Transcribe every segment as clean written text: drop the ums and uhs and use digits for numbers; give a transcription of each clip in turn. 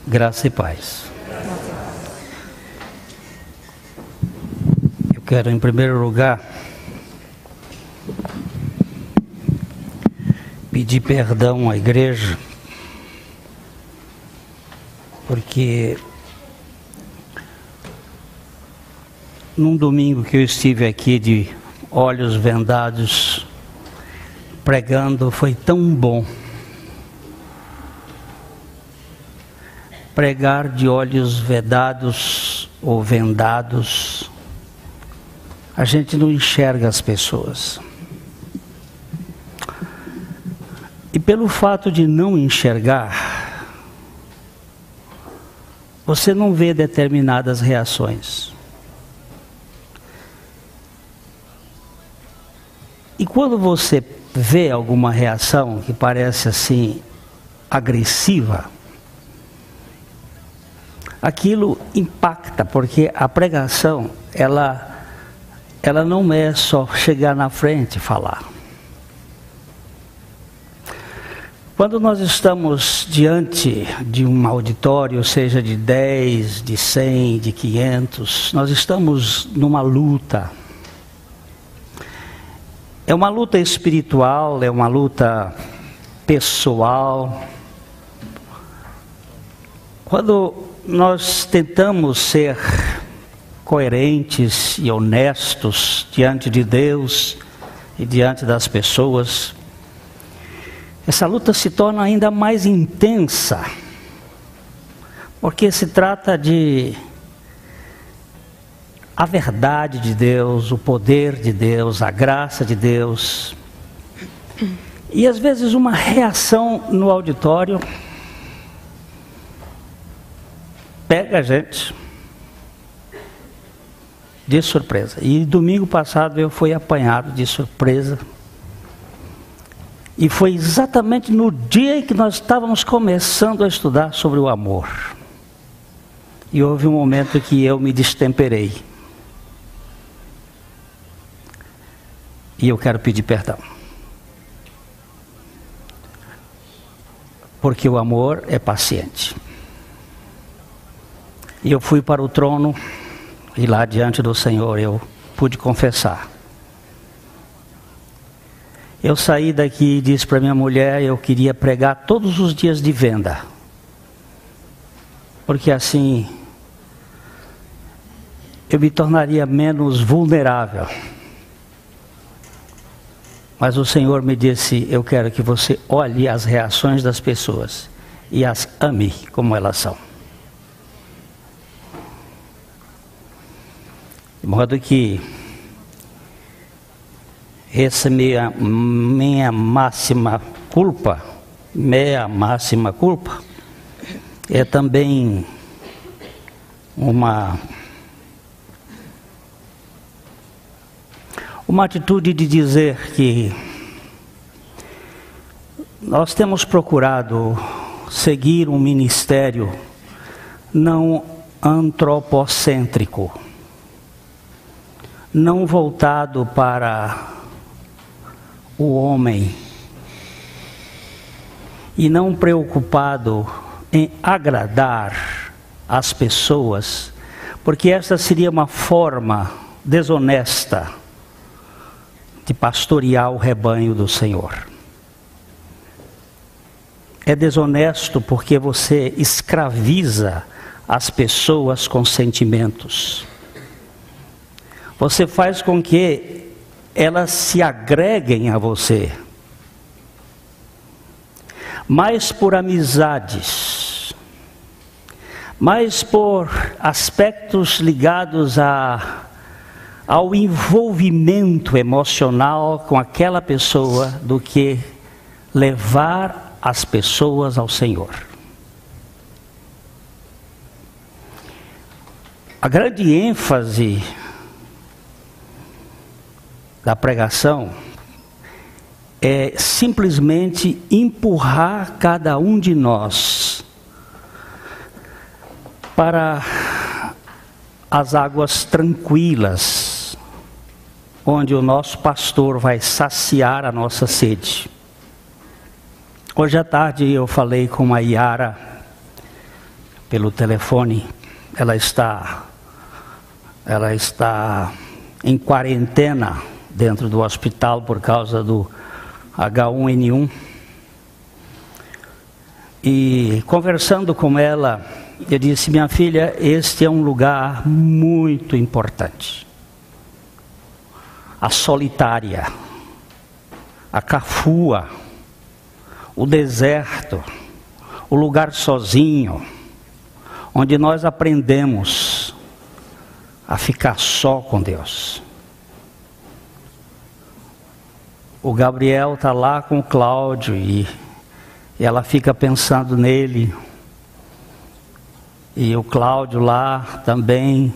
Graça e paz. Eu quero, em primeiro lugar, pedir perdão à igreja, porque num domingo que eu estive aqui de olhos vendados, pregando, foi tão bom. Pregar de olhos vedados ou vendados, a gente não enxerga as pessoas. E pelo fato de não enxergar, você não vê determinadas reações. E quando você vê alguma reação que parece assim agressiva, aquilo impacta, porque a pregação, ela não é só chegar na frente e falar. Quando nós estamos diante de um auditório, seja de 10, de 100, de 500, nós estamos numa luta. É uma luta espiritual, é uma luta pessoal. Quando nós tentamos ser coerentes e honestos diante de Deus e diante das pessoas, essa luta se torna ainda mais intensa, porque se trata de a verdade de Deus, o poder de Deus, a graça de Deus. E às vezes uma reação no auditório pega a gente de surpresa. E domingo passado eu fui apanhado de surpresa. E foi exatamente no dia em que nós estávamos começando a estudar sobre o amor. E houve um momento que eu me destemperei. E eu quero pedir perdão. Porque o amor é paciente. E eu fui para o trono, e lá diante do Senhor eu pude confessar. Eu saí daqui e disse para minha mulher, eu queria pregar todos os dias de venda. Porque assim, eu me tornaria menos vulnerável. Mas o Senhor me disse, eu quero que você olhe as reações das pessoas e as ame como elas são. De modo que essa minha máxima culpa é também uma atitude de dizer que nós temos procurado seguir um ministério não antropocêntrico, não voltado para o homem e não preocupado em agradar as pessoas, porque essa seria uma forma desonesta de pastorear o rebanho do Senhor. É desonesto porque você escraviza as pessoas com sentimentos. Você faz com que elas se agreguem a você, mais por amizades, mais por aspectos ligados ao envolvimento emocional com aquela pessoa, do que levar as pessoas ao Senhor. A grande ênfase da pregação é simplesmente empurrar cada um de nós para as águas tranquilas, onde o nosso pastor vai saciar a nossa sede. Hoje à tarde eu falei com a Yara pelo telefone. Ela está em quarentena dentro do hospital por causa do H1N1. E conversando com ela, eu disse: minha filha, este é um lugar muito importante. A solitária, a cafua, o deserto, o lugar sozinho, onde nós aprendemos a ficar só com Deus. O Gabriel está lá com o Cláudio e ela fica pensando nele. E o Cláudio lá também.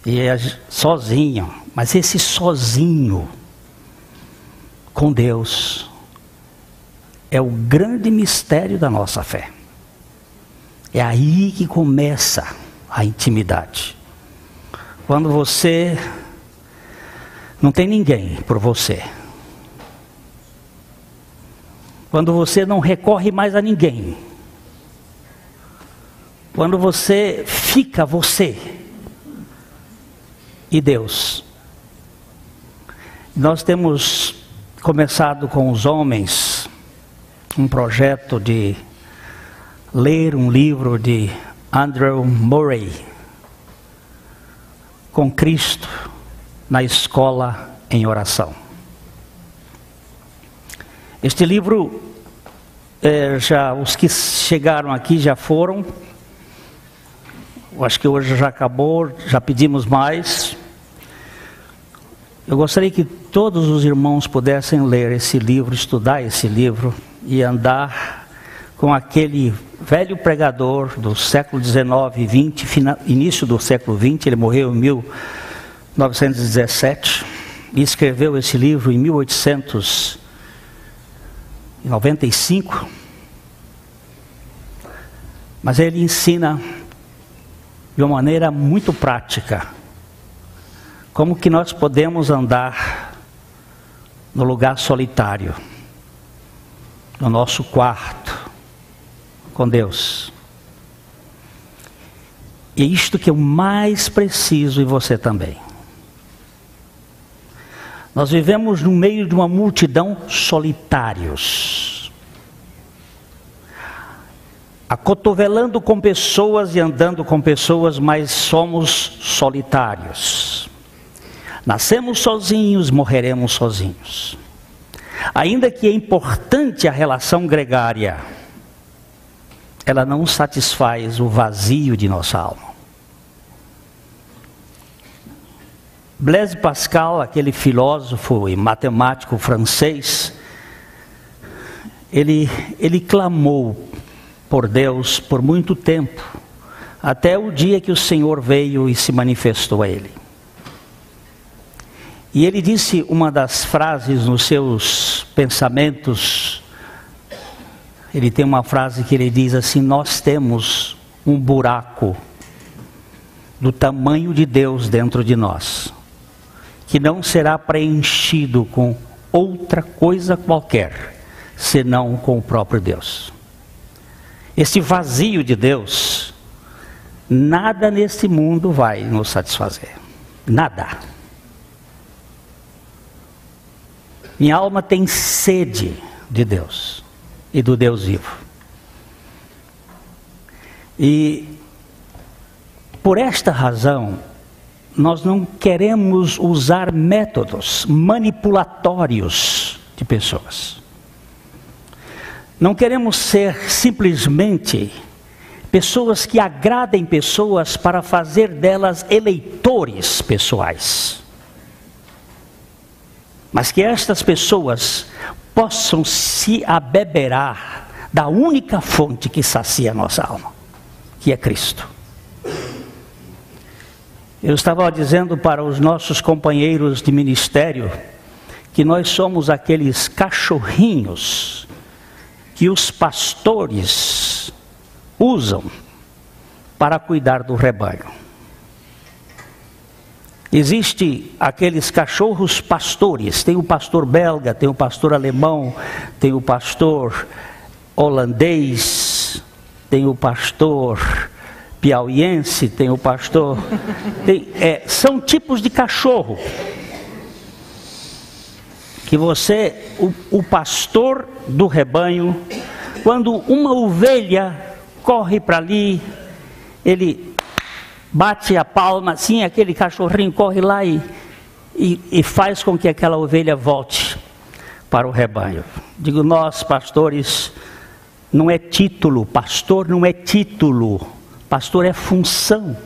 E é sozinho. Mas esse sozinho com Deus é o grande mistério da nossa fé. É aí que começa a intimidade. Quando você não tem ninguém por você. Quando você não recorre mais a ninguém. Quando você fica você e Deus. Nós temos começado com os homens um projeto de ler um livro de Andrew Murray, Com Cristo na Escola em Oração. Este livro, os que chegaram aqui já foram. Eu acho que hoje já acabou, já pedimos mais. Eu gostaria que todos os irmãos pudessem ler esse livro, estudar esse livro e andar com aquele velho pregador do século XIX e XX, início do século XX. Ele morreu em 1917 e escreveu esse livro em 1895. Mas ele ensina de uma maneira muito prática como que nós podemos andar no lugar solitário, no nosso quarto, com Deus. E é isto que eu mais preciso, e você também. Nós vivemos no meio de uma multidão solitários, acotovelando com pessoas e andando com pessoas, mas somos solitários. Nascemos sozinhos, morreremos sozinhos. Ainda que é importante a relação gregária, ela não satisfaz o vazio de nossa alma. Blaise Pascal, aquele filósofo e matemático francês, ele clamou por Deus por muito tempo, até o dia que o Senhor veio e se manifestou a ele. E ele disse uma das frases nos seus pensamentos. Ele tem uma frase que ele diz assim: nós temos um buraco do tamanho de Deus dentro de nós, que não será preenchido com outra coisa qualquer, senão com o próprio Deus. Esse vazio de Deus, nada nesse mundo vai nos satisfazer. Nada. Minha alma tem sede de Deus e do Deus vivo. E por esta razão, nós não queremos usar métodos manipulatórios de pessoas. Não queremos ser simplesmente pessoas que agradem pessoas para fazer delas eleitores pessoais. Mas que estas pessoas possam se abeberar da única fonte que sacia a nossa alma, que é Cristo. Eu estava dizendo para os nossos companheiros de ministério que nós somos aqueles cachorrinhos que os pastores usam para cuidar do rebanho. Existem aqueles cachorros pastores, tem o pastor belga, tem o pastor alemão, tem o pastor holandês, tem o pastor piauiense, tem o pastor... são tipos de cachorro. Que você, o pastor do rebanho, quando uma ovelha corre para ali, ele bate a palma assim, aquele cachorrinho corre lá e faz com que aquela ovelha volte para o rebanho. Digo, nós pastores, não é título, pastor não é título, pastor é função.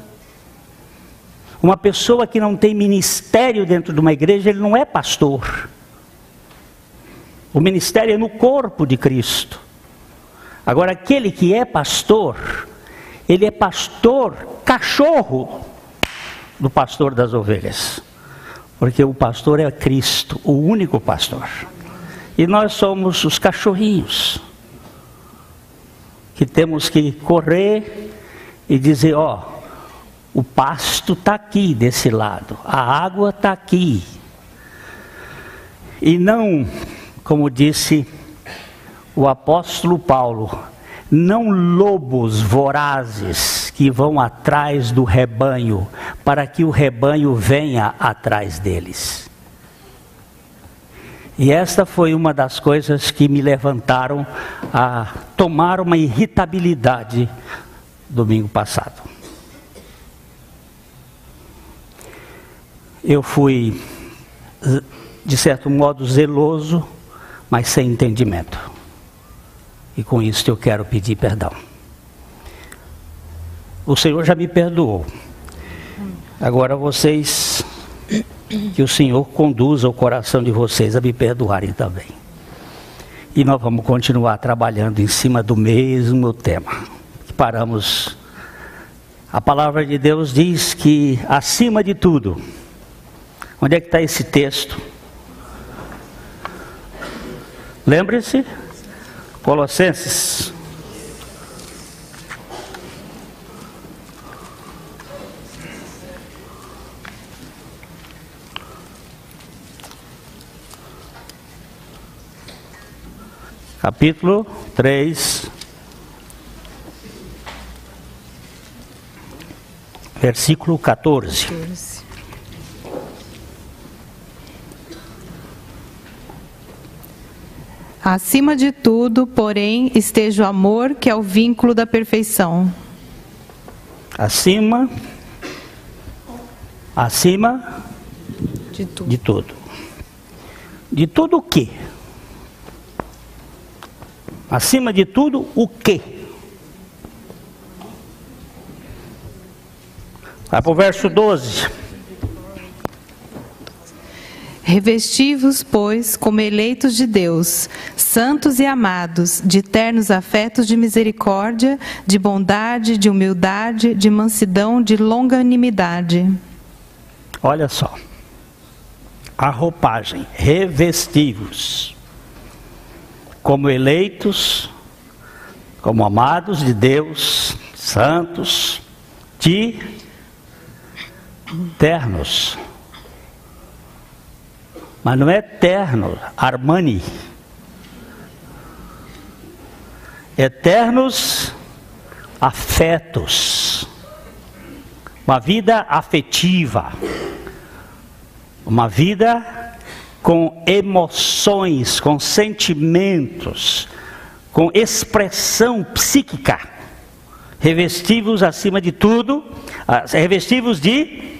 Uma pessoa que não tem ministério dentro de uma igreja, ele não é pastor. O ministério é no corpo de Cristo. Agora, aquele que é pastor, ele é pastor, cachorro do pastor das ovelhas. Porque o pastor é Cristo, o único pastor. E nós somos os cachorrinhos, que temos que correr e dizer, o pasto está aqui desse lado, a água está aqui. E não, como disse o apóstolo Paulo, não lobos vorazes que vão atrás do rebanho, para que o rebanho venha atrás deles. E esta foi uma das coisas que me levantaram a tomar uma irritabilidade domingo passado. Eu fui, de certo modo, zeloso, mas sem entendimento. E com isso eu quero pedir perdão. O Senhor já me perdoou. Agora vocês, que o Senhor conduza o coração de vocês a me perdoarem também. E nós vamos continuar trabalhando em cima do mesmo tema. Paramos. A palavra de Deus diz que, acima de tudo, onde é que está esse texto? Lembre-se, Colossenses. Capítulo 3, versículo 14. Acima de tudo, porém, esteja o amor, que é o vínculo da perfeição. Acima de tudo. De tudo. De tudo o quê? Acima de tudo o quê? Vai para o verso 12. Revesti-vos, pois, como eleitos de Deus, santos e amados, de ternos afetos de misericórdia, de bondade, de humildade, de mansidão, de longanimidade. Olha só, a roupagem, revesti-vos, como eleitos, como amados de Deus, santos, de ternos. Mas não é terno, Armani. Eternos afetos. Uma vida afetiva. Uma vida com emoções, com sentimentos, com expressão psíquica. Revesti-vos acima de tudo, revesti-vos de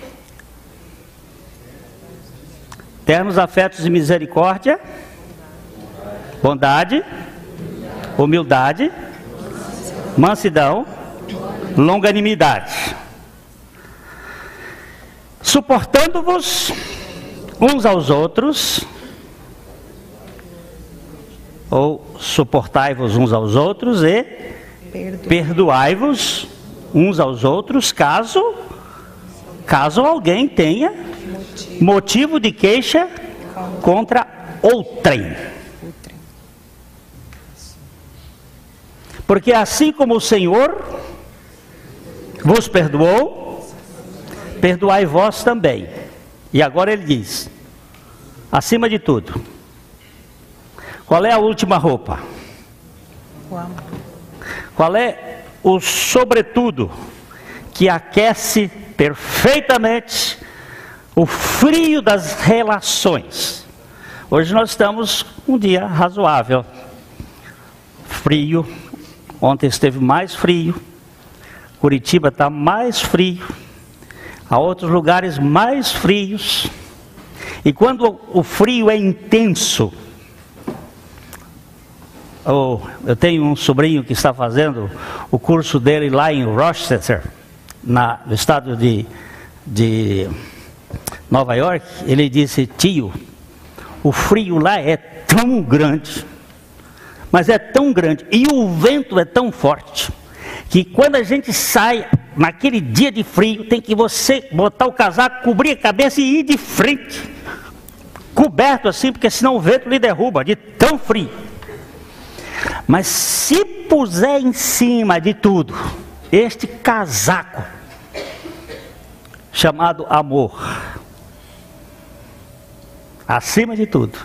ternos afetos de misericórdia, bondade, humildade, mansidão, longanimidade. Suportando-vos uns aos outros, ou suportai-vos uns aos outros e perdoai-vos uns aos outros, caso alguém tenha motivo de queixa contra outrem. Porque assim como o Senhor vos perdoou, perdoai vós também. E agora ele diz, acima de tudo, qual é a última roupa? O amor. Qual é o sobretudo, que aquece perfeitamente o frio das relações. Hoje nós estamos um dia razoável, frio. Ontem esteve mais frio, Curitiba está mais frio, há outros lugares mais frios. E quando o frio é intenso, eu tenho um sobrinho que está fazendo o curso dele lá em Rochester, no estado de Nova York. Ele disse: tio, o frio lá é tão grande, mas é tão grande, e o vento é tão forte, que quando a gente sai, naquele dia de frio, tem que você botar o casaco, cobrir a cabeça e ir de frente, coberto assim, porque senão o vento lhe derruba, de tão frio. Mas se puser em cima de tudo, este casaco, chamado amor, acima de tudo,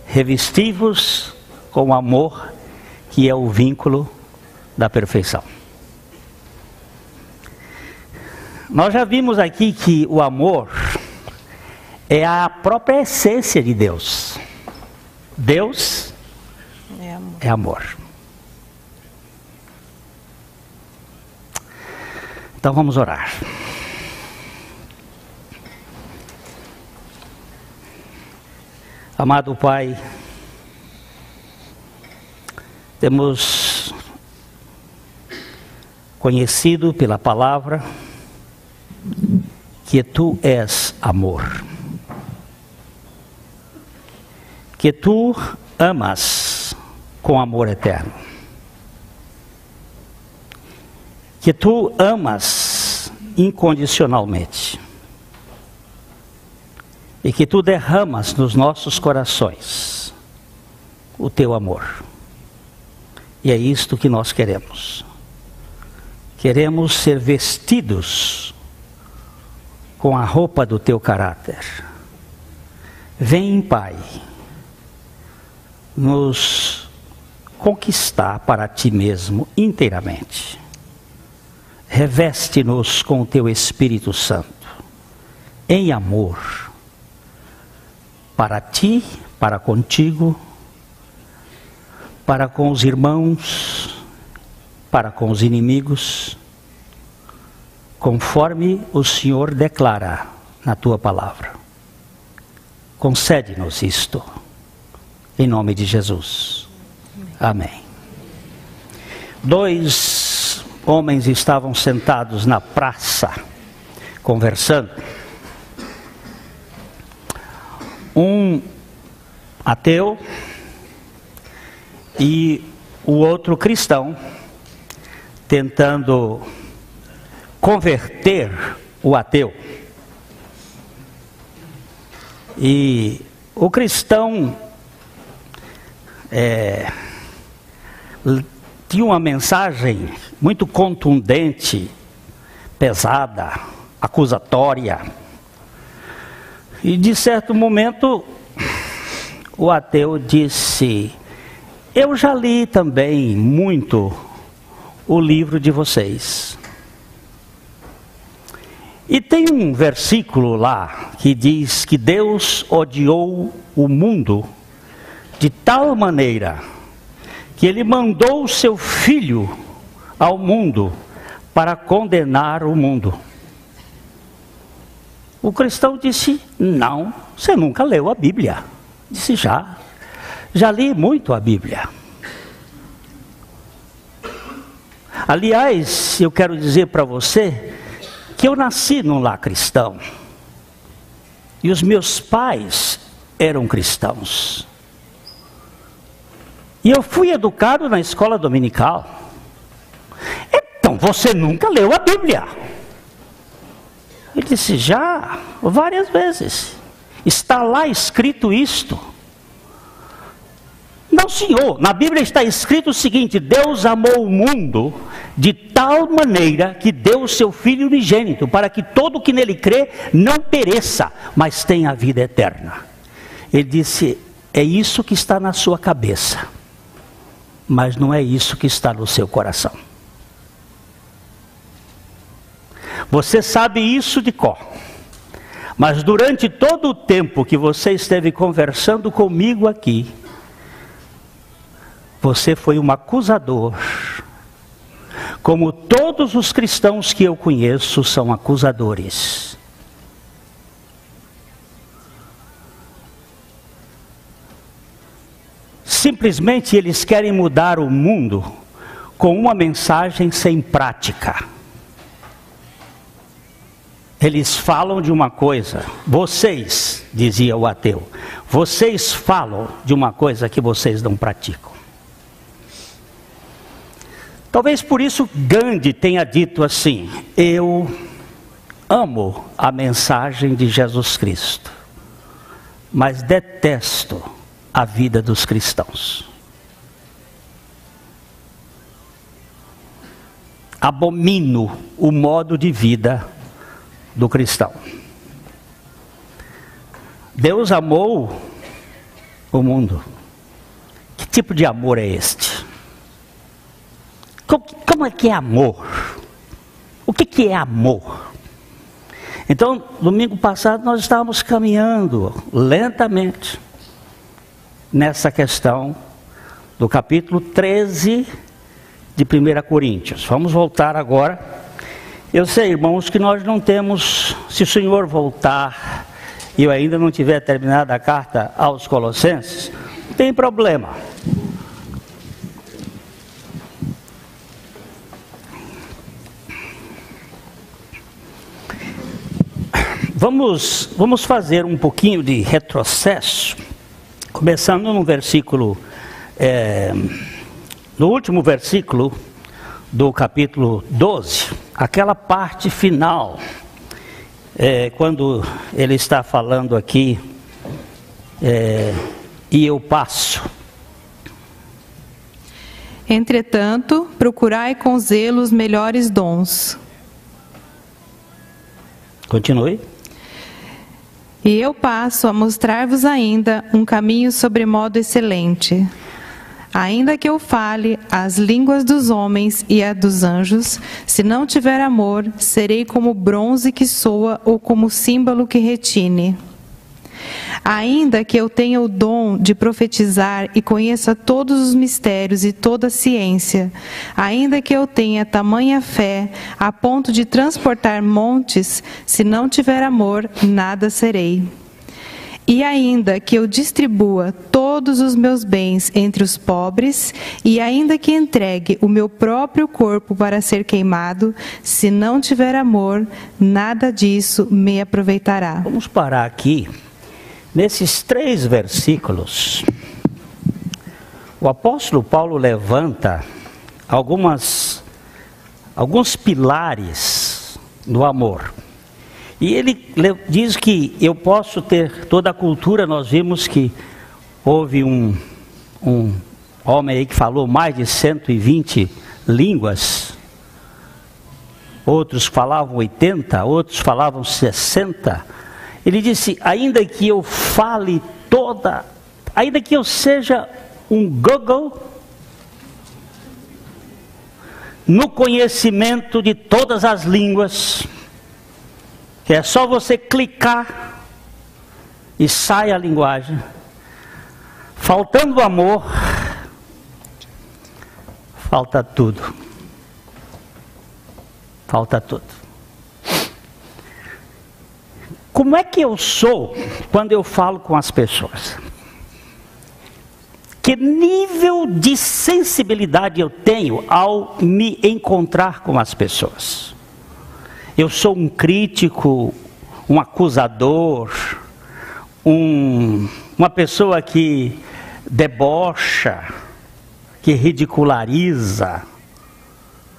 revesti-vos com o amor, que é o vínculo da perfeição. Nós já vimos aqui que o amor é a própria essência de Deus. Deus é amor. Então vamos orar. Amado Pai, temos conhecido pela palavra que Tu és amor, que Tu amas com amor eterno, que Tu amas incondicionalmente e que Tu derramas nos nossos corações o Teu amor. E é isto que nós queremos. Queremos ser vestidos com a roupa do Teu caráter. Vem, Pai, nos conquistar para Ti mesmo inteiramente. Reveste-nos com o Teu Espírito Santo, em amor, para Ti, para contigo, para com os irmãos, para com os inimigos, conforme o Senhor declara na Tua palavra. Concede-nos isto, em nome de Jesus. Amém. 2 homens estavam sentados na praça, conversando. Um ateu e o outro cristão, tentando converter o ateu. E o cristão tinha uma mensagem muito contundente, pesada, acusatória. E de certo momento, o ateu disse: eu já li também muito o livro de vocês. E tem um versículo lá que diz que Deus odiou o mundo de tal maneira que Ele mandou o Seu Filho ao mundo para condenar o mundo. O cristão disse: não, você nunca leu a Bíblia. Disse: já li muito a Bíblia. Aliás, eu quero dizer para você que eu nasci num lar cristão. E os meus pais eram cristãos. E eu fui educado na escola dominical. Então você nunca leu a Bíblia? Ele disse: já, várias vezes. Está lá escrito isto. Não, senhor, na Bíblia está escrito o seguinte: Deus amou o mundo de tal maneira que deu o seu Filho unigênito, para que todo que nele crê não pereça, mas tenha a vida eterna. Ele disse: é isso que está na sua cabeça, mas não é isso que está no seu coração. Você sabe isso de cor. Mas durante todo o tempo que você esteve conversando comigo aqui, você foi um acusador. Como todos os cristãos que eu conheço são acusadores. Simplesmente eles querem mudar o mundo com uma mensagem sem prática. Eles falam de uma coisa, vocês, dizia o ateu, vocês falam de uma coisa que vocês não praticam. Talvez por isso Gandhi tenha dito assim: eu amo a mensagem de Jesus Cristo, mas detesto a vida dos cristãos. Abomino o modo de vida do cristão. Deus amou o mundo. Que tipo de amor é este? Como é que é amor? O que é amor? Então, domingo passado nós estávamos caminhando lentamente nessa questão do capítulo 13 de 1 Coríntios. Vamos voltar agora. Eu sei, irmãos, que nós não temos, se o Senhor voltar e eu ainda não tiver terminado a carta aos Colossenses, não tem problema. Vamos fazer um pouquinho de retrocesso, começando no versículo, no último versículo do capítulo 12, aquela parte final, quando ele está falando aqui, e eu passo. Entretanto, procurai com zelo os melhores dons. Continue. E eu passo a mostrar-vos ainda um caminho sobremodo excelente. Ainda que eu fale as línguas dos homens e a dos anjos, se não tiver amor, serei como bronze que soa ou como símbolo que retine. Ainda que eu tenha o dom de profetizar e conheça todos os mistérios e toda a ciência, ainda que eu tenha tamanha fé a ponto de transportar montes, se não tiver amor, nada serei. E ainda que eu distribua todos os meus bens entre os pobres, e ainda que entregue o meu próprio corpo para ser queimado, se não tiver amor, nada disso me aproveitará. Vamos parar aqui. Nesses 3 versículos, o apóstolo Paulo levanta alguns pilares do amor. E ele diz que eu posso ter toda a cultura. Nós vimos que houve um homem aí que falou mais de 120 línguas. Outros falavam 80, outros falavam 60. Ele disse, ainda que eu fale ainda que eu seja um Google no conhecimento de todas as línguas, que é só você clicar e sai a linguagem, faltando amor, falta tudo. Falta tudo. Como é que eu sou quando eu falo com as pessoas? Que nível de sensibilidade eu tenho ao me encontrar com as pessoas? Eu sou um crítico, um acusador, uma pessoa que debocha, que ridiculariza,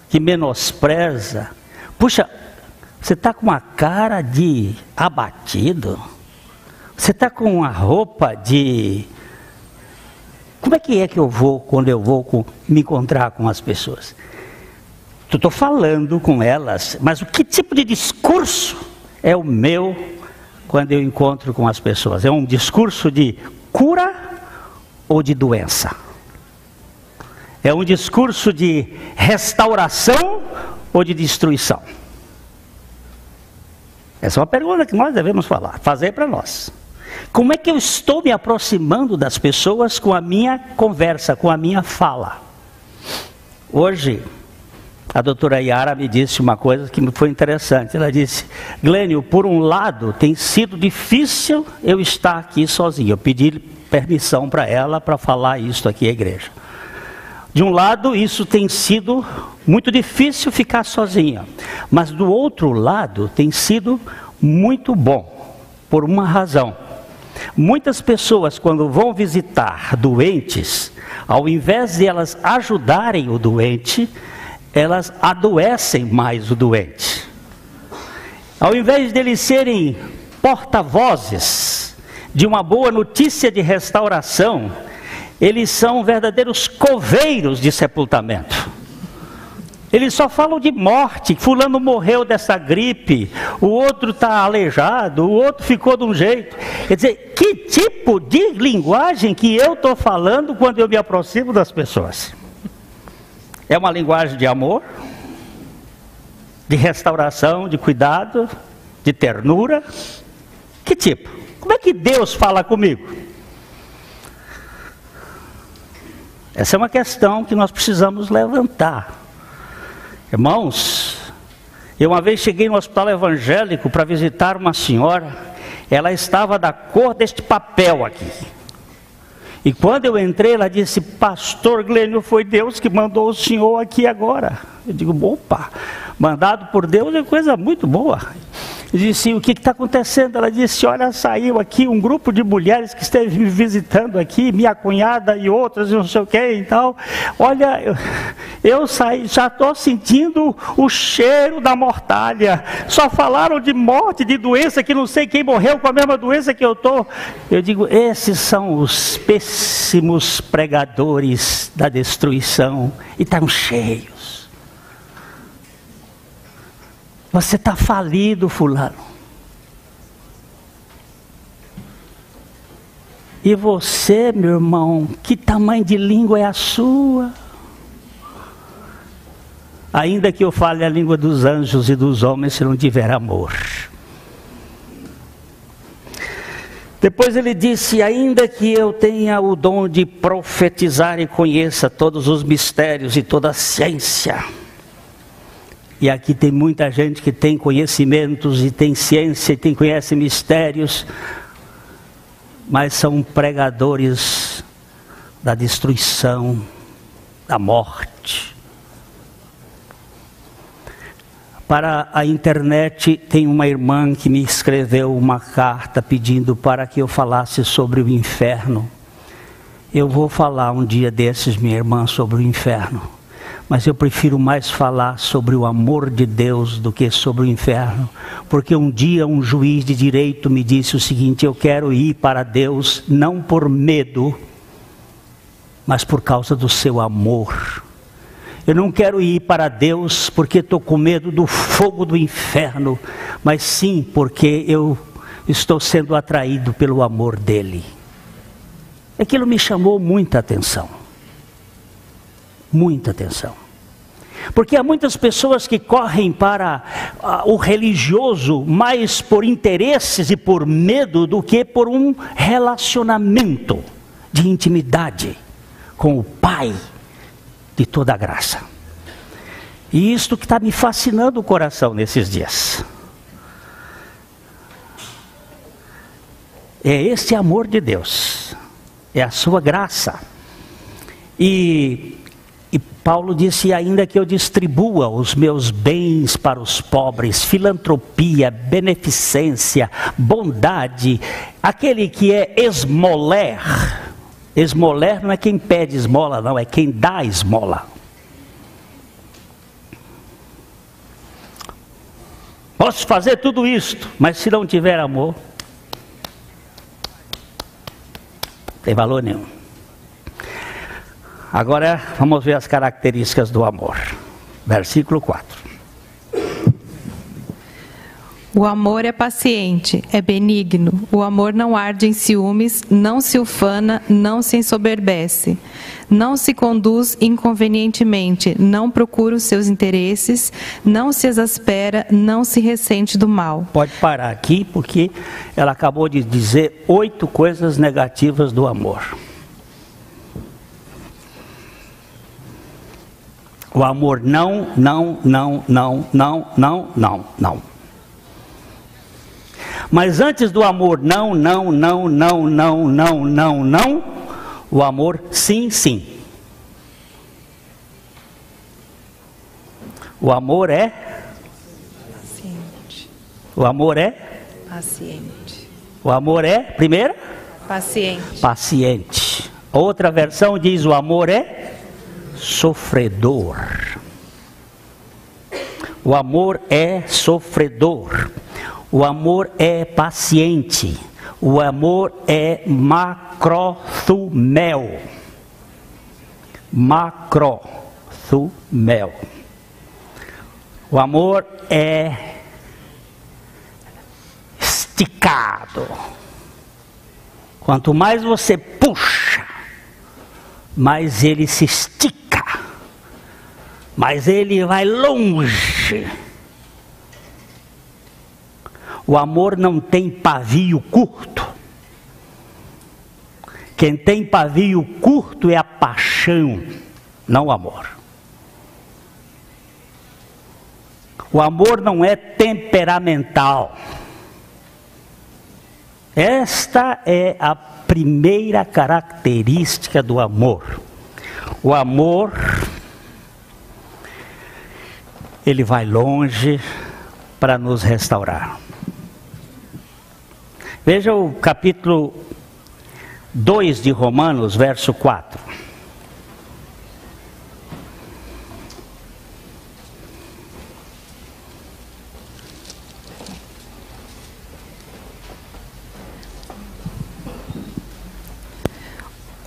que menospreza. Puxa, você está com uma cara de abatido? Você está com uma roupa de... Como é que eu vou quando eu vou me encontrar com as pessoas? Estou falando com elas, mas que tipo de discurso é o meu quando eu encontro com as pessoas? É um discurso de cura ou de doença? É um discurso de restauração ou de destruição? Essa é uma pergunta que nós devemos fazer para nós. Como é que eu estou me aproximando das pessoas com a minha conversa, com a minha fala? Hoje, a doutora Yara me disse uma coisa que me foi interessante. Ela disse: Glênio, por um lado, tem sido difícil eu estar aqui sozinho. Eu pedi permissão para ela para falar isso aqui à igreja. De um lado, isso tem sido muito difícil ficar sozinha. Mas do outro lado, tem sido muito bom, por uma razão. Muitas pessoas, quando vão visitar doentes, ao invés de elas ajudarem o doente, elas adoecem mais o doente. Ao invés de eles serem porta-vozes de uma boa notícia de restauração, eles são verdadeiros coveiros de sepultamento. Eles só falam de morte. Fulano morreu dessa gripe, o outro está aleijado, o outro ficou de um jeito. Quer dizer, que tipo de linguagem que eu estou falando quando eu me aproximo das pessoas? É uma linguagem de amor, de restauração, de cuidado, de ternura? Que tipo? Como é que Deus fala comigo? Essa é uma questão que nós precisamos levantar. Irmãos, eu uma vez cheguei no hospital evangélico para visitar uma senhora. Ela estava da cor deste papel aqui. E quando eu entrei, ela disse: Pastor Glênio, foi Deus que mandou o senhor aqui agora. Eu digo: opa, mandado por Deus é coisa muito boa. Eu disse: o que está acontecendo? Ela disse: olha, saiu aqui um grupo de mulheres que esteve me visitando aqui, minha cunhada e outras, não sei o que e tal. Olha, eu saí, já estou sentindo o cheiro da mortalha. Só falaram de morte, de doença, que não sei quem morreu com a mesma doença que eu estou. Eu digo: esses são os péssimos pregadores da destruição, e estão cheios. Você está falido, fulano. E você, meu irmão, que tamanho de língua é a sua? Ainda que eu fale a língua dos anjos e dos homens, se não tiver amor. Depois ele disse: ainda que eu tenha o dom de profetizar e conheça todos os mistérios e toda a ciência. E aqui tem muita gente que tem conhecimentos e tem ciência e conhece mistérios, mas são pregadores da destruição, da morte. Para a internet, tem uma irmã que me escreveu uma carta pedindo para que eu falasse sobre o inferno. Eu vou falar um dia desses, minha irmã, sobre o inferno. Mas eu prefiro mais falar sobre o amor de Deus do que sobre o inferno. Porque um dia um juiz de direito me disse o seguinte: eu quero ir para Deus não por medo, mas por causa do seu amor. Eu não quero ir para Deus porque estou com medo do fogo do inferno, mas sim porque eu estou sendo atraído pelo amor dele. Aquilo me chamou muita atenção. Muita atenção. Porque há muitas pessoas que correm para o religioso mais por interesses e por medo do que por um relacionamento de intimidade com o Pai de toda a graça. E isto que está me fascinando o coração nesses dias. É esse amor de Deus, é a sua graça. E Paulo disse: ainda que eu distribua os meus bens para os pobres, filantropia, beneficência, bondade, aquele que é esmoler. Esmoler não é quem pede esmola, não, é quem dá esmola. Posso fazer tudo isto, mas se não tiver amor, não tem valor nenhum. Agora vamos ver as características do amor. Versículo 4. O amor é paciente, é benigno. O amor não arde em ciúmes, não se ufana, não se ensoberbece. Não se conduz inconvenientemente, não procura os seus interesses, não se exaspera, não se ressente do mal. Pode parar aqui, porque ela acabou de dizer 8 coisas negativas do amor. O amor não. Mas antes do amor não, o amor sim. O amor é paciente. O amor é Paciente. O amor é, primeira? Paciente. Paciente. Outra versão diz o amor é sofredor. O amor é sofredor. O amor é paciente. O amor é macrothumel. Macrothumel. O amor é esticado. Quanto mais você puxa, mais ele se estica. Mais ele vai longe. O amor não tem pavio curto. Quem tem pavio curto é a paixão, não o amor. O amor não é temperamental. Esta é a primeira característica do amor. O amor, ele vai longe para nos restaurar. Veja o capítulo 2 de Romanos, verso 4.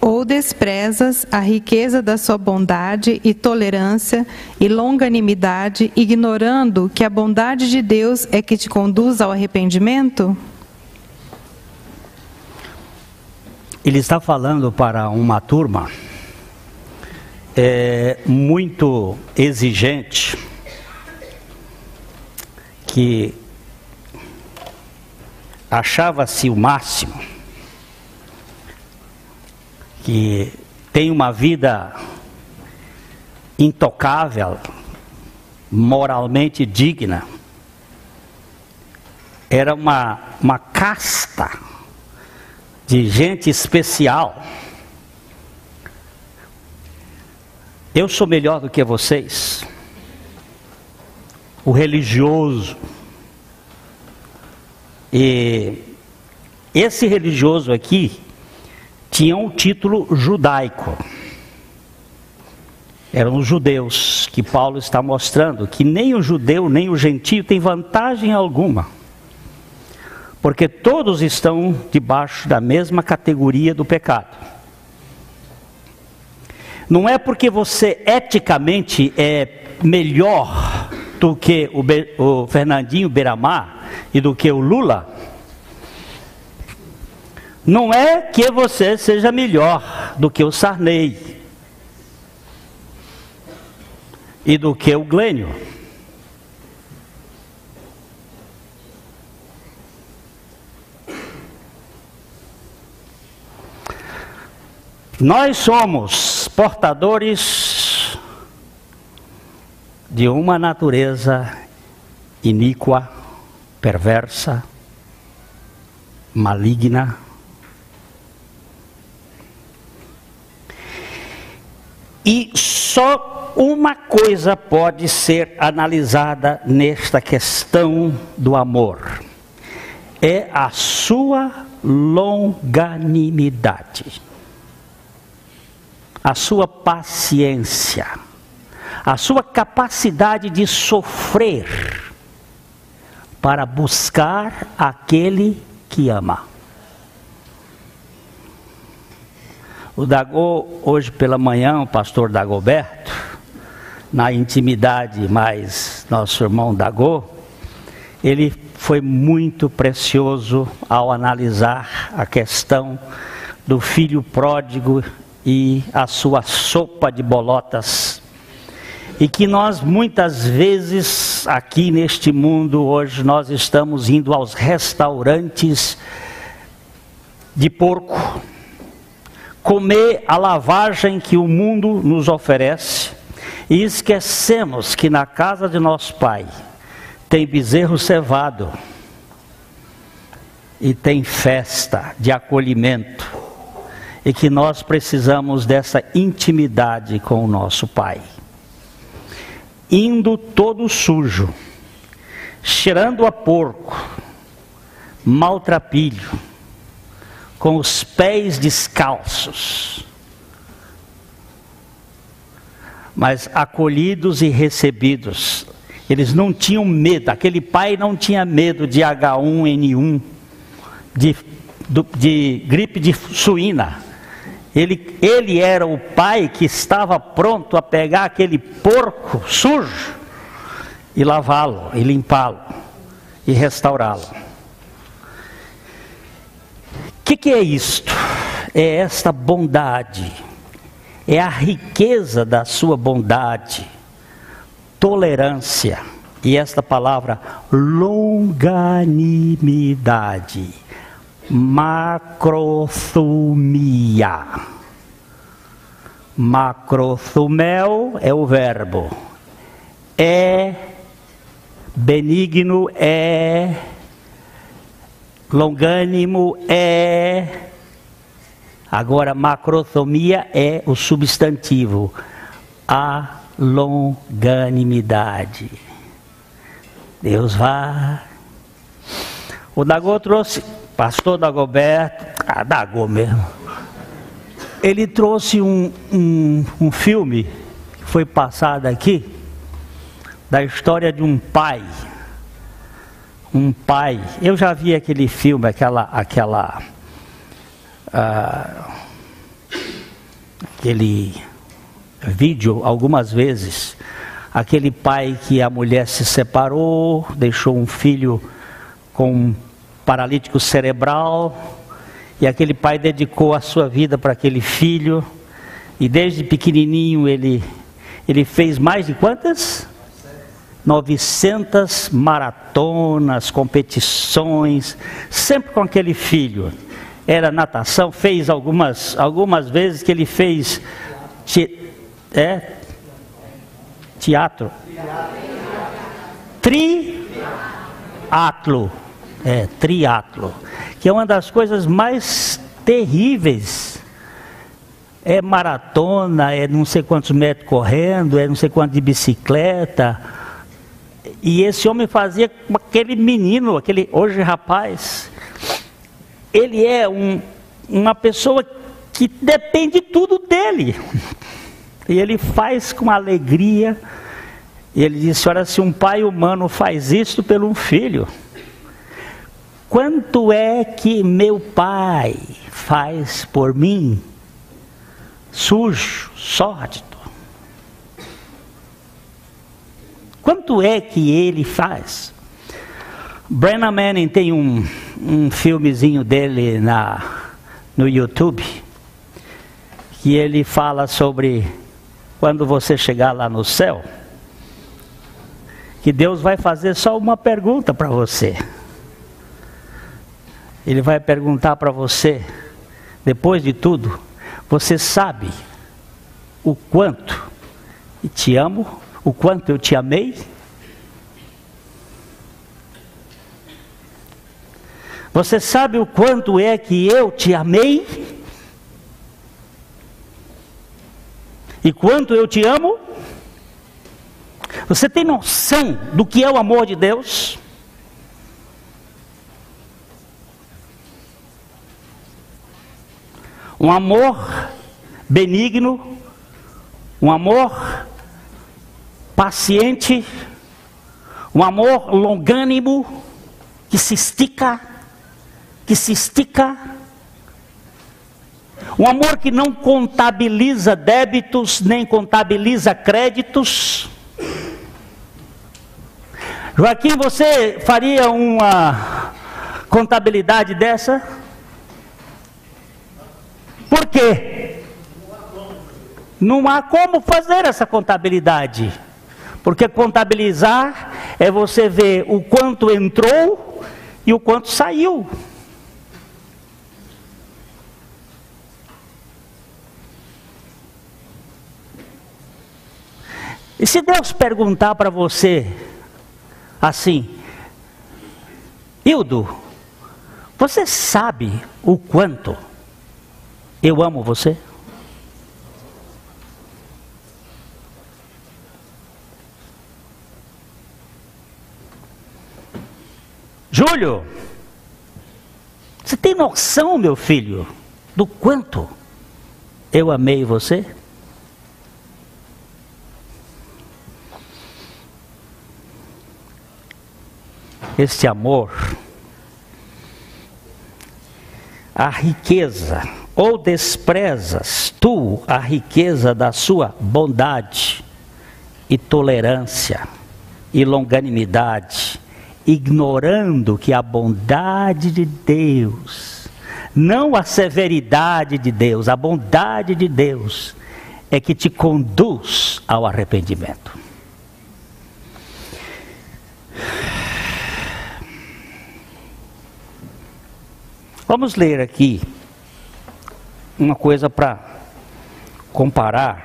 Ou desprezas a riqueza da sua bondade e tolerância e longanimidade, ignorando que a bondade de Deus é que te conduz ao arrependimento? Ele está falando para uma turma muito exigente, que achava-se o máximo, que tem uma vida intocável, moralmente digna. Era uma casta de gente especial. Eu sou melhor do que vocês. O religioso. E esse religioso aqui tinha um título judaico. Eram os judeus, que Paulo está mostrando que nem o judeu nem o gentio tem vantagem alguma. Porque todos estão debaixo da mesma categoria do pecado. Não é porque você eticamente é melhor do que o Fernandinho Beiramar e do que o Lula. Não é que você seja melhor do que o Sarney e do que o Glênio. Nós somos portadores de uma natureza iníqua, perversa, maligna. E só uma coisa pode ser analisada nesta questão do amor: é a sua longanimidade, a sua paciência, a sua capacidade de sofrer para buscar aquele que ama. O Dagô, hoje pela manhã, o pastor Dagoberto, na intimidade mais nosso irmão Dagô, ele foi muito precioso ao analisar a questão do filho pródigo e a sua sopa de bolotas. E que nós muitas vezes aqui neste mundo hoje nós estamos indo aos restaurantes de porco, comer a lavagem que o mundo nos oferece, e esquecemos que na casa de nosso Pai tem bezerro cevado e tem festa de acolhimento, e que nós precisamos dessa intimidade com o nosso Pai. Indo todo sujo, cheirando a porco, maltrapilho, com os pés descalços, mas acolhidos e recebidos. Eles não tinham medo, aquele pai não tinha medo de H1N1, de gripe de suína. Ele era o pai que estava pronto a pegar aquele porco sujo e lavá-lo, e limpá-lo, e restaurá-lo. O que é isto? É esta bondade, é a riqueza da sua bondade, tolerância, e esta palavra longanimidade, macrothumia. Macrothumel é o verbo, é benigno, é longânimo, é. Agora macrothumia é o substantivo, a longanimidade. Deus vai. O Dagô trouxe, pastor Dagoberto, Dagô mesmo, ele trouxe um filme que foi passado aqui, da história de um pai. Eu já vi aquele filme, aquele vídeo algumas vezes. Aquele pai que a mulher se separou, deixou um filho com um paralítico cerebral, e aquele pai dedicou a sua vida para aquele filho, e desde pequenininho ele fez mais de quantas? 900 maratonas, competições, sempre com aquele filho. Era natação, fez algumas vezes que ele fez teatro. Triatlo, que é uma das coisas mais terríveis. É maratona, é não sei quantos metros correndo, é não sei quanto de bicicleta. E esse homem fazia com aquele menino, hoje rapaz, ele é uma pessoa que depende tudo dele. E ele faz com alegria. E ele disse: olha, se um pai humano faz isso pelo filho, quanto é que meu pai faz por mim? Sujo, sórdido. Quanto é que ele faz? Brennan Manning tem um filmezinho dele no YouTube, que ele fala sobre quando você chegar lá no céu, que Deus vai fazer só uma pergunta para você. Ele vai perguntar para você, depois de tudo, você sabe o quanto te amo, o quanto eu te amei? Você sabe o quanto é que eu te amei? E quanto eu te amo? Você tem noção do que é o amor de Deus? Um amor benigno, um amor paciente, um amor longânimo, que se estica, um amor que não contabiliza débitos, nem contabiliza créditos. Joaquim, você faria uma contabilidade dessa? Por quê? Não há como fazer essa contabilidade. Porque contabilizar é você ver o quanto entrou e o quanto saiu. E se Deus perguntar para você assim: Hildo, você sabe o quanto eu amo você? Júlio, você tem noção, meu filho, do quanto eu amei você? Este amor, a riqueza, ou desprezas tu a riqueza da sua bondade e tolerância e longanimidade, ignorando que a bondade de Deus, não a severidade de Deus, a bondade de Deus é que te conduz ao arrependimento. Vamos ler aqui uma coisa para comparar.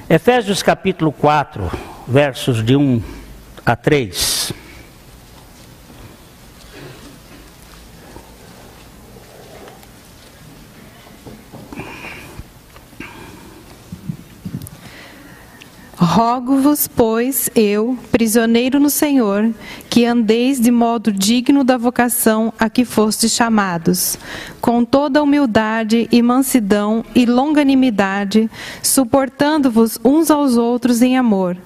Efésios capítulo 4, versos de 1 a 3. Rogo-vos, pois, eu, prisioneiro no Senhor, que andeis de modo digno da vocação a que fostes chamados, com toda humildade e mansidão e longanimidade, suportando-vos uns aos outros em amor,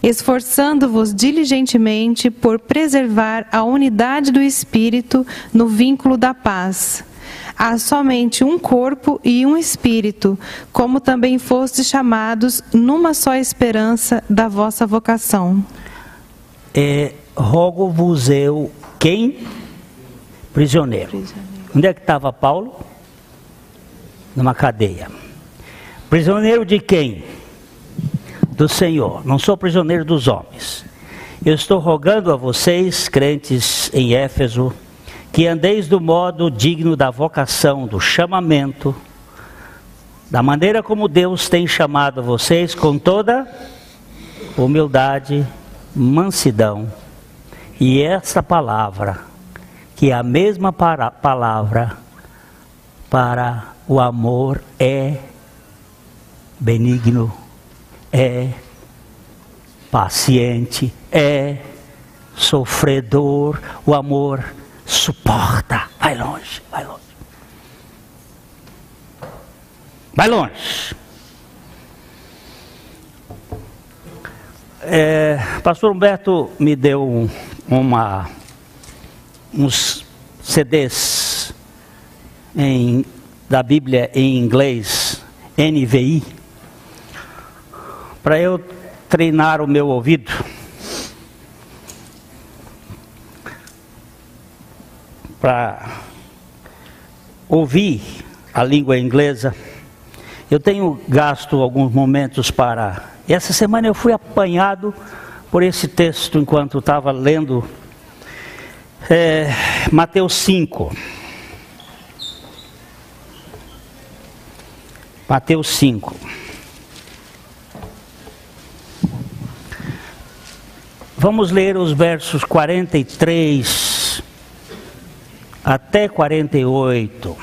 esforçando-vos diligentemente por preservar a unidade do Espírito no vínculo da paz. Há somente um corpo e um espírito, como também fostes chamados numa só esperança da vossa vocação. Rogo-vos eu, quem? Prisioneiro. Onde é que estava Paulo? Numa cadeia. Prisioneiro de quem? Do Senhor. Não sou prisioneiro dos homens. Eu estou rogando a vocês, crentes em Éfeso, que andeis do modo digno da vocação, do chamamento, da maneira como Deus tem chamado vocês, com toda humildade, mansidão. E essa palavra, que é a mesma palavra para o amor, é benigno, é paciente, é sofredor. O amor suporta, vai longe, vai longe. Vai longe. Pastor Humberto me deu uns CDs da Bíblia em inglês, NVI, para eu treinar o meu ouvido. Para ouvir a língua inglesa. Eu tenho gasto alguns momentos para... Essa semana eu fui apanhado por esse texto enquanto estava lendo Mateus 5. Mateus 5. Vamos ler os versos 43 até 48.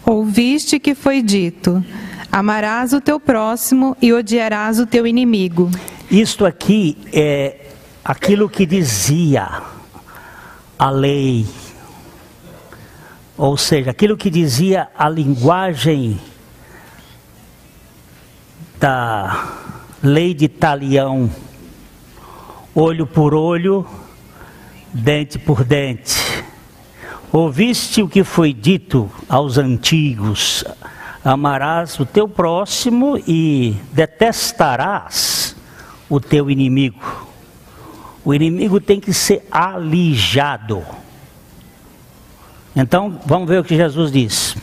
Ouviste que foi dito: amarás o teu próximo e odiarás o teu inimigo. Isto aqui é aquilo que dizia a lei, ou seja, aquilo que dizia a linguagem da lei de Talião: olho por olho, dente por dente. Ouviste o que foi dito aos antigos: amarás o teu próximo e detestarás o teu inimigo. O inimigo tem que ser alijado. Então, vamos ver o que Jesus diz.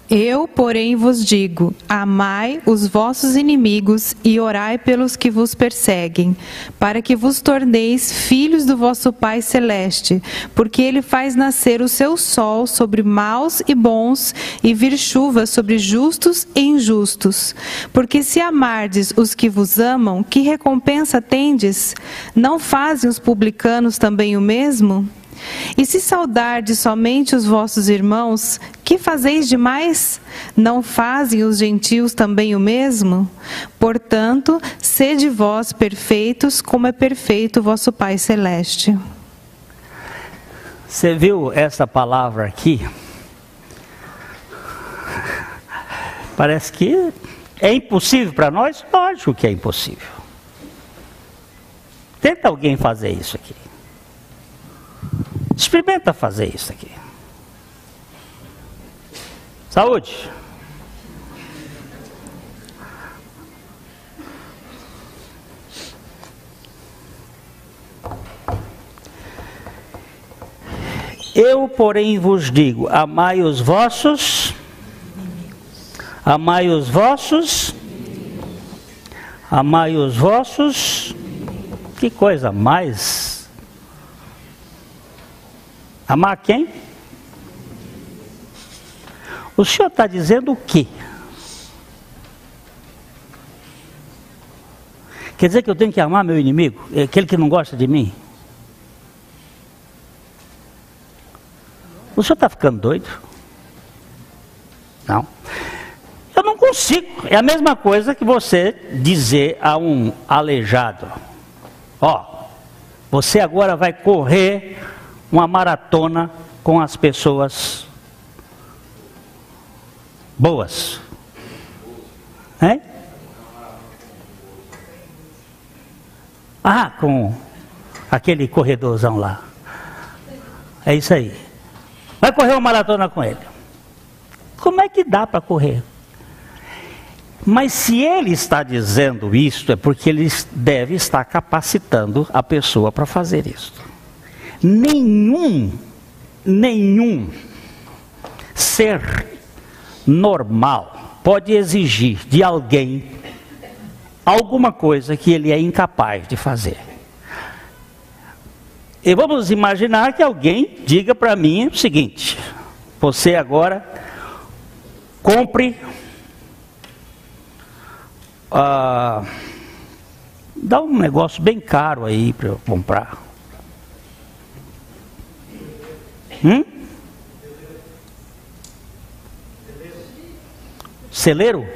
Eu, porém, vos digo, amai os vossos inimigos e orai pelos que vos perseguem, para que vos torneis filhos do vosso Pai Celeste, porque Ele faz nascer o seu sol sobre maus e bons, e vir chuva sobre justos e injustos. Porque se amardes os que vos amam, que recompensa tendes? Não fazem os publicanos também o mesmo? E se saudardes somente os vossos irmãos, que fazeis demais? Não fazem os gentios também o mesmo? Portanto, sede vós perfeitos, como é perfeito o vosso Pai Celeste. Você viu essa palavra aqui? Parece que é impossível para nós? Lógico que é impossível. Tenta alguém fazer isso aqui. Experimenta fazer isso aqui. Saúde. Eu, porém, vos digo, amai os vossos, que coisa mais... Amar quem? O senhor está dizendo o quê? Quer dizer que eu tenho que amar meu inimigo? Aquele que não gosta de mim? O senhor está ficando doido? Não. Eu não consigo. É a mesma coisa que você dizer a um aleijado: ó, você agora vai correr uma maratona com as pessoas boas. Hein? Ah, com aquele corredorzão lá. É isso aí. Vai correr uma maratona com ele. Como é que dá para correr? Mas se ele está dizendo isso, é porque ele deve estar capacitando a pessoa para fazer isso. Nenhum ser normal pode exigir de alguém alguma coisa que ele é incapaz de fazer. E vamos imaginar que alguém diga para mim o seguinte: você agora compre, dá um negócio bem caro aí para eu comprar. Celeiro?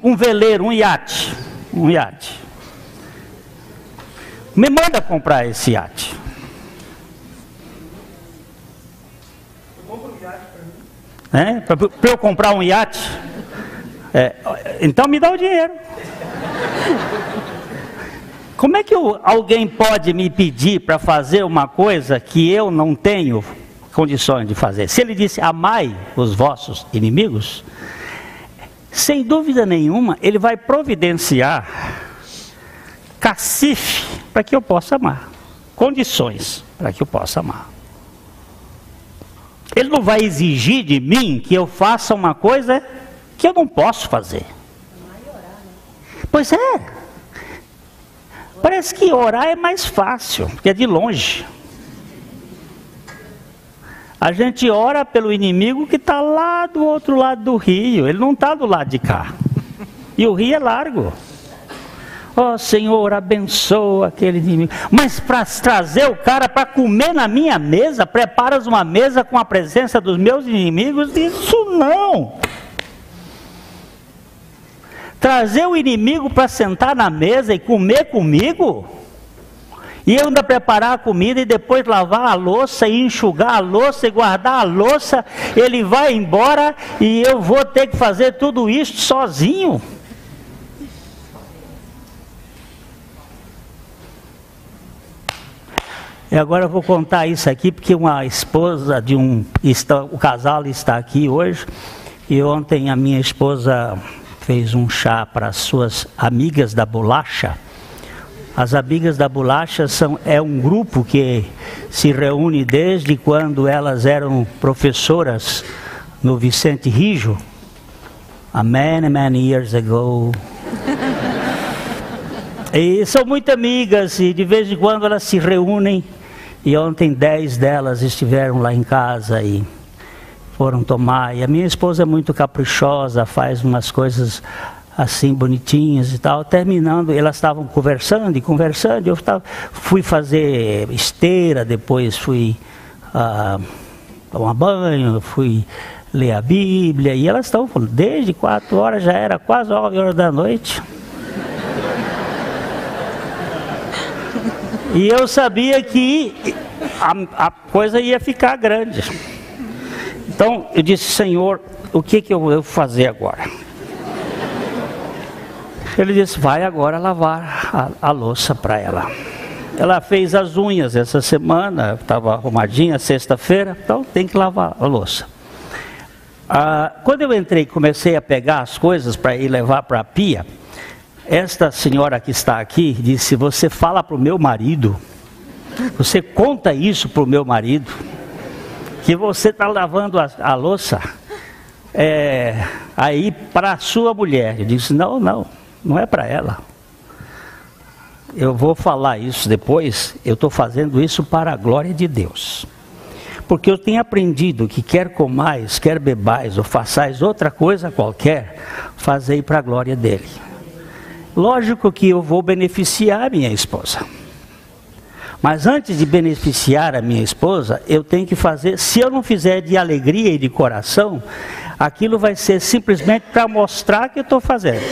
Um veleiro, um iate. Me manda comprar esse iate. Para eu comprar um iate? Então me dá o dinheiro. Como é que alguém pode me pedir para fazer uma coisa que eu não tenho condições de fazer? Se ele disse, amai os vossos inimigos, sem dúvida nenhuma, ele vai providenciar cacife para que eu possa amar, condições para que eu possa amar. Ele não vai exigir de mim que eu faça uma coisa que eu não posso fazer. Pois é. Parece que orar é mais fácil, porque é de longe. A gente ora pelo inimigo que está lá do outro lado do rio, ele não está do lado de cá. E o rio é largo. Ó Senhor, abençoa aquele inimigo. Mas para trazer o cara para comer na minha mesa, preparas uma mesa com a presença dos meus inimigos? Isso não. Trazer o inimigo para sentar na mesa e comer comigo? E eu ainda preparar a comida e depois lavar a louça e enxugar a louça e guardar a louça, ele vai embora e eu vou ter que fazer tudo isso sozinho? E agora eu vou contar isso aqui porque uma esposa o casal está aqui hoje, e ontem a minha esposa fez um chá para as suas amigas da bolacha. As amigas da bolacha é um grupo que se reúne desde quando elas eram professoras no Vicente Rijo, many years ago. E são muito amigas e de vez em quando elas se reúnem. E ontem 10 delas estiveram lá em casa e foram tomar. E a minha esposa é muito caprichosa, faz umas coisas assim bonitinhas e tal. Terminando, elas estavam conversando, eu fui fazer esteira, depois fui tomar banho, fui ler a Bíblia. E elas estavam falando, desde 4 horas, já era quase 9 horas da noite. E eu sabia que a coisa ia ficar grande. Então eu disse, Senhor, o que eu vou fazer agora? Ele disse, vai agora lavar a louça para ela. Ela fez as unhas essa semana, estava arrumadinha, sexta-feira, então tem que lavar a louça. Quando eu entrei, comecei a pegar as coisas para ir levar para a pia. Esta senhora que está aqui disse, você fala para o meu marido, você conta isso para o meu marido, que você está lavando a louça aí para a sua mulher. Eu disse, não é para ela. Eu vou falar isso depois, eu estou fazendo isso para a glória de Deus. Porque eu tenho aprendido que quer comais, quer bebais ou façais outra coisa qualquer, fazei para a glória dele. Lógico que eu vou beneficiar a minha esposa. Mas antes de beneficiar a minha esposa, eu tenho que fazer, se eu não fizer de alegria e de coração, aquilo vai ser simplesmente para mostrar que eu estou fazendo.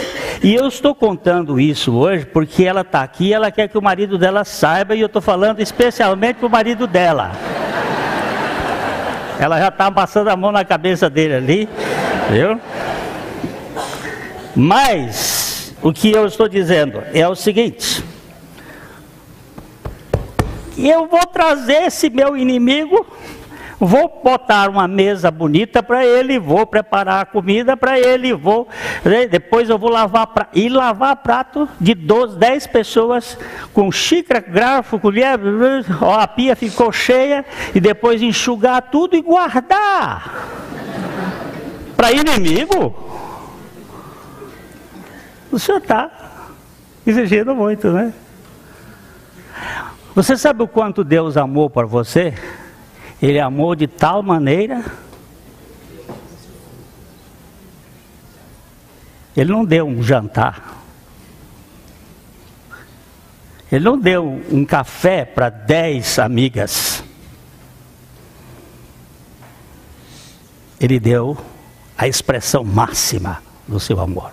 E eu estou contando isso hoje porque ela está aqui, ela quer que o marido dela saiba, e eu estou falando especialmente para o marido dela. Ela já está passando a mão na cabeça dele ali, viu? Mas o que eu estou dizendo é o seguinte: eu vou trazer esse meu inimigo, vou botar uma mesa bonita para ele, vou preparar a comida para ele, depois eu vou lavar prato de 10 pessoas com xícara, garfo, colher, a pia ficou cheia, e depois enxugar tudo e guardar para inimigo. O senhor está exigindo muito, né? Você sabe o quanto Deus amou por você? Ele amou de tal maneira. Ele não deu um jantar. Ele não deu um café para 10 amigas. Ele deu a expressão máxima do seu amor.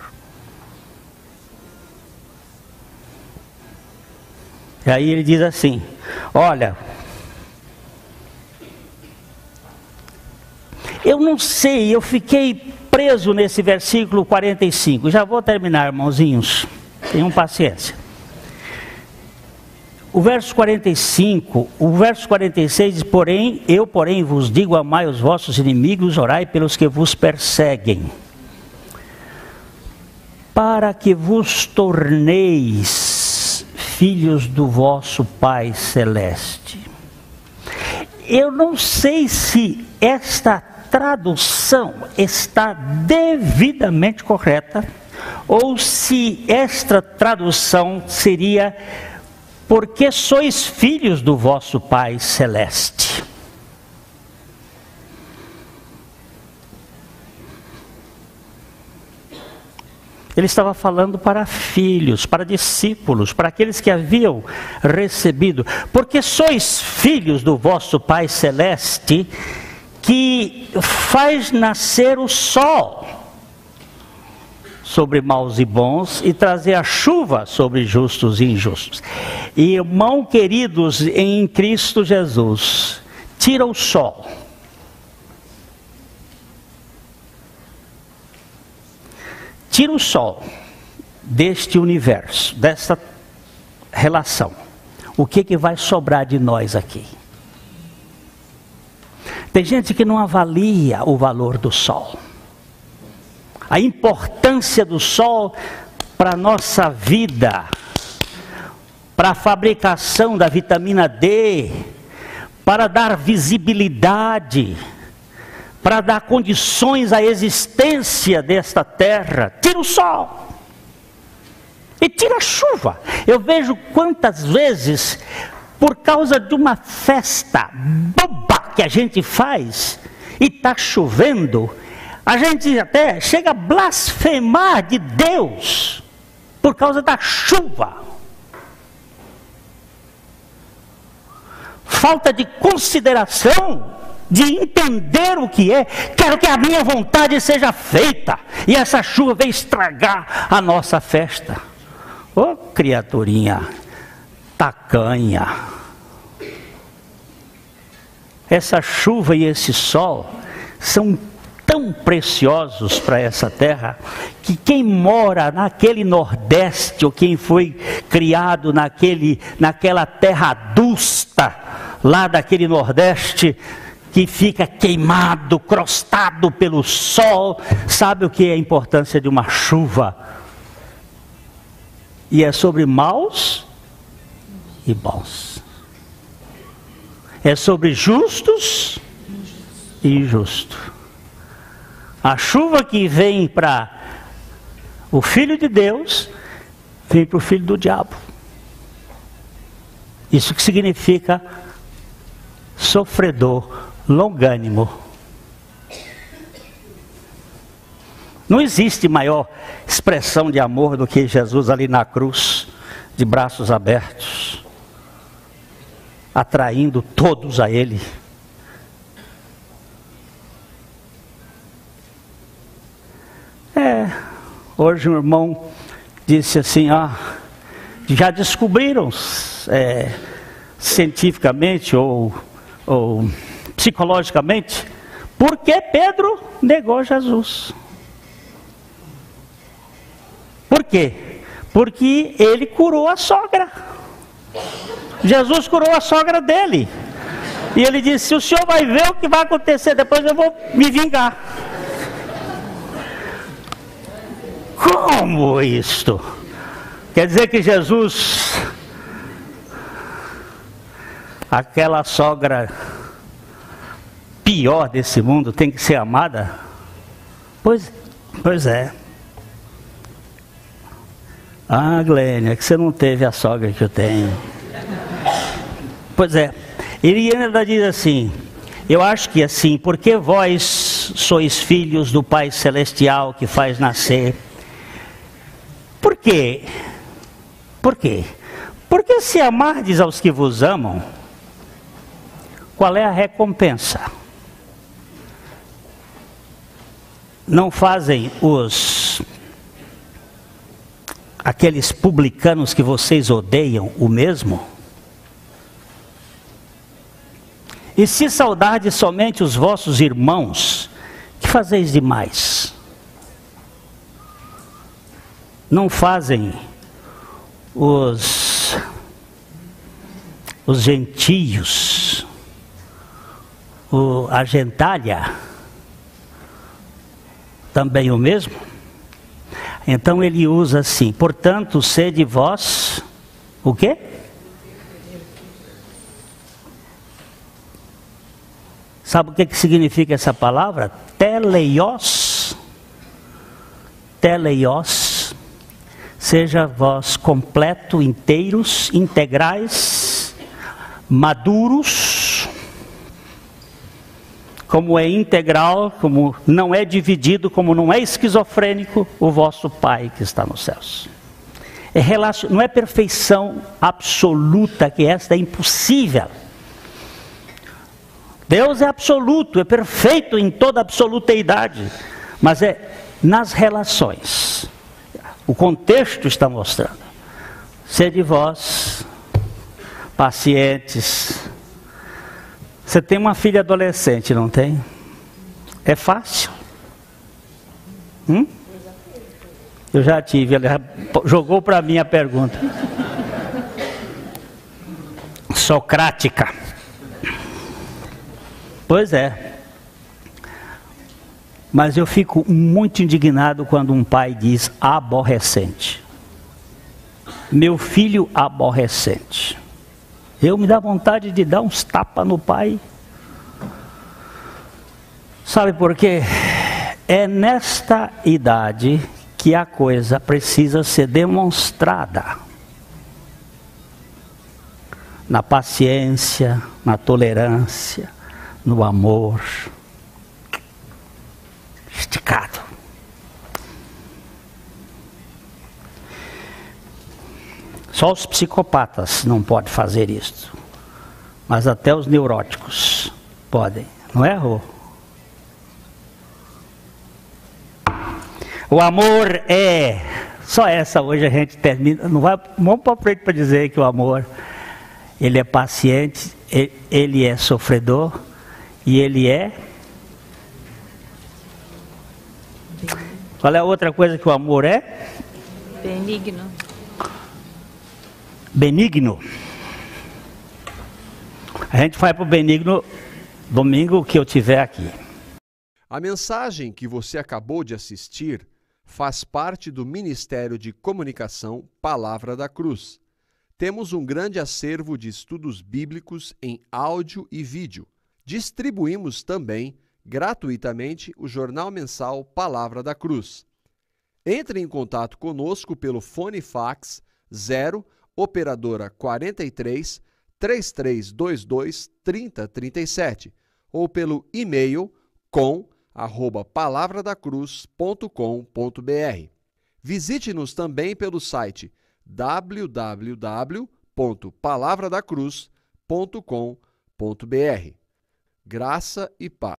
E aí ele diz assim: olha, eu não sei, eu fiquei preso nesse versículo 45. Já vou terminar, irmãozinhos. Tenham paciência. O verso 45, o verso 46 diz: porém vos digo, amai os vossos inimigos, orai pelos que vos perseguem, para que vos torneis filhos do vosso Pai Celeste. Eu não sei se esta tradução está devidamente correta, ou se esta tradução seria: porque sois filhos do vosso Pai Celeste. Ele estava falando para filhos, para discípulos, para aqueles que haviam recebido. Porque sois filhos do vosso Pai Celeste, que faz nascer o sol sobre maus e bons, e trazer a chuva sobre justos e injustos. E, irmão queridos em Cristo Jesus, tira o sol. Tira o sol deste universo, dessa relação. O que vai sobrar de nós aqui? Tem gente que não avalia o valor do sol. a importância do sol para a nossa vida, para a fabricação da vitamina D, para dar visibilidade, para dar condições à existência desta terra. Tira o sol e tira a chuva. Eu vejo quantas vezes, por causa de uma festa boba que a gente faz, e está chovendo, a gente até chega a blasfemar de Deus, por causa da chuva. Falta de consideração, de entender o que é. Quero que a minha vontade seja feita, e essa chuva vem estragar a nossa festa. Ô criaturinha tacanha, essa chuva e esse sol são tão preciosos para essa terra, que quem mora naquele Nordeste, ou quem foi criado naquela terra adusta, lá daquele Nordeste, que fica queimado, crostado pelo sol, sabe o que é a importância de uma chuva? E é sobre maus e bons. É sobre justos e injustos. A chuva que vem para o Filho de Deus, vem para o filho do diabo. Isso que significa sofredor, longânimo. Não existe maior expressão de amor do que Jesus ali na cruz, de braços abertos, atraindo todos a Ele. Hoje um irmão disse assim, já descobriram cientificamente ou psicologicamente, por que Pedro negou Jesus? Por quê? Porque ele curou a sogra. Jesus curou a sogra dele. E ele disse, o senhor vai ver o que vai acontecer, depois eu vou me vingar. Como isto? Quer dizer que Jesus, aquela sogra pior desse mundo, tem que ser amada? Pois é. Glênia, que você não teve a sogra que eu tenho. Pois é. Ele ainda diz assim, eu acho que assim, porque vós sois filhos do Pai Celestial que faz nascer. Por quê? Por quê? Porque se amardes aos que vos amam, qual é a recompensa? Não fazem aqueles publicanos que vocês odeiam o mesmo? E se saudardes somente os vossos irmãos, que fazeis demais? Não fazem os gentios, a gentalha, também o mesmo? Então ele usa assim, portanto, sede vós, o quê? Sabe o que significa essa palavra? Teleios. Teleios. Seja vós completo, inteiros, integrais, maduros, como é integral, como não é dividido, como não é esquizofrênico, o vosso Pai que está nos céus. Não é perfeição absoluta, que esta é impossível. Deus é absoluto, é perfeito em toda absoluteidade, mas é nas relações. O contexto está mostrando. Sede vós pacientes. Você tem uma filha adolescente, não tem? É fácil? Eu já tive, ela já jogou para mim a pergunta. Socrática. Pois é. Mas eu fico muito indignado quando um pai diz aborrecente. Meu filho aborrecente. Eu me dá vontade de dar uns tapas no pai. Sabe por quê? É nesta idade que a coisa precisa ser demonstrada. Na paciência, na tolerância, no amor. Esticado. Só os psicopatas não podem fazer isso. Mas até os neuróticos podem. Não é, Rô? O amor é... Só essa hoje a gente termina. Não vai, vamos para frente para dizer que o amor, ele é paciente, ele é sofredor e ele é... Qual é a outra coisa que o amor é? Benigno. Benigno. A gente vai para o benigno domingo que eu tiver aqui. A mensagem que você acabou de assistir faz parte do Ministério de Comunicação Palavra da Cruz. Temos um grande acervo de estudos bíblicos em áudio e vídeo. Distribuímos também gratuitamente o jornal mensal Palavra da Cruz. Entre em contato conosco pelo fone fax 0 operadora 43 3322 3037 ou pelo e-mail com@palavradacruz.com.br. Visite-nos também pelo site www.palavradacruz.com.br. Graça e paz.